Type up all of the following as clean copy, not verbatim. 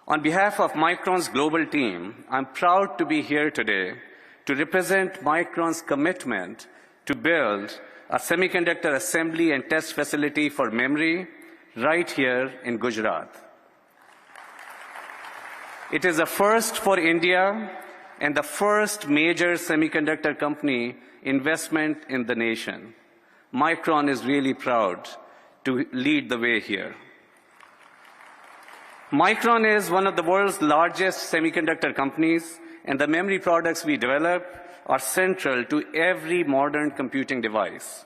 On behalf of Micron's global team, I'm proud to be here today to represent Micron's commitment to build a semiconductor assembly and test facility for memory right here in Gujarat. It is a first for India and the first major semiconductor company investment in the nation. Micron is really proud to lead the way here. Micron is one of the world's largest semiconductor companies, and the memory products we develop are central to every modern computing device.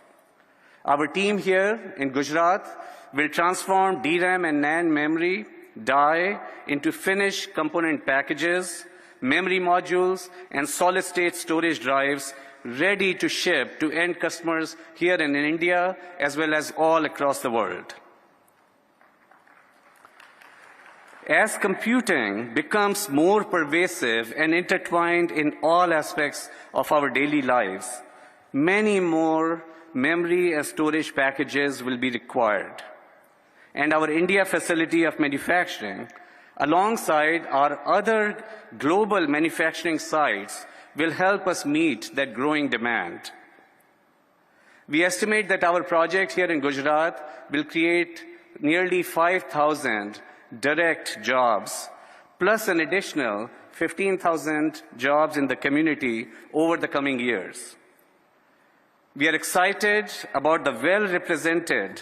Our team here in Gujarat will transform DRAM and NAND memory die into finished component packages, memory modules, and solid-state storage drives ready to ship to end customers here in India as well as all across the world. As computing becomes more pervasive and intertwined in all aspects of our daily lives, many more memory and storage packages will be required. And our India facility of manufacturing, alongside our other global manufacturing sites, will help us meet that growing demand. We estimate that our project here in Gujarat will create nearly 5,000 direct jobs, plus an additional 15,000 jobs in the community over the coming years. We are excited about the well-represented,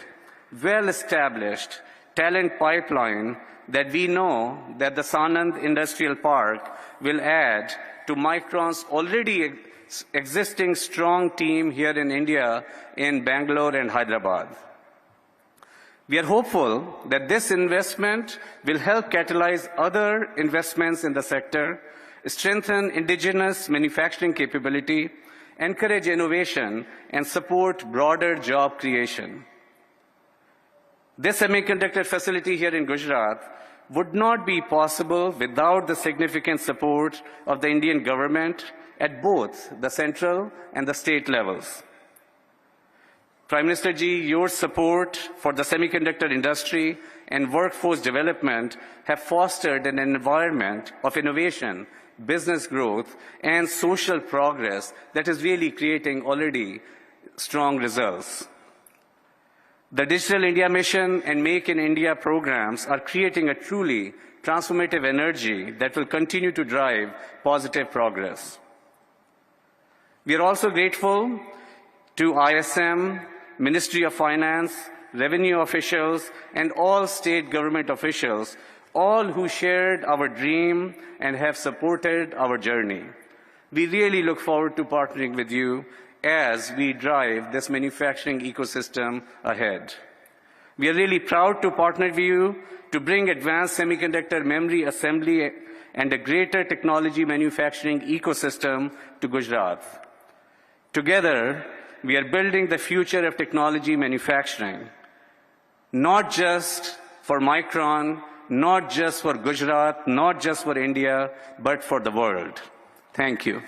well-established talent pipeline that we know that the Sanand Industrial Park will add to Micron's already existing strong team here in India, in Bangalore and Hyderabad. We are hopeful that this investment will help catalyze other investments in the sector, strengthen indigenous manufacturing capability, encourage innovation, and support broader job creation. This semiconductor facility here in Gujarat would not be possible without the significant support of the Indian government at both the central and the state levels. Prime Minister Ji, your support for the semiconductor industry and workforce development have fostered an environment of innovation, business growth, and social progress that is really creating already strong results. The Digital India Mission and Make in India programs are creating a truly transformative energy that will continue to drive positive progress. We are also grateful to ISM, Ministry of Finance, revenue officials, and all state government officials, all who shared our dream and have supported our journey. We really look forward to partnering with you as we drive this manufacturing ecosystem ahead. We are really proud to partner with you to bring advanced semiconductor memory assembly and a greater technology manufacturing ecosystem to Gujarat. Together, we are building the future of technology manufacturing, not just for Micron, not just for Gujarat, not just for India, but for the world. Thank you.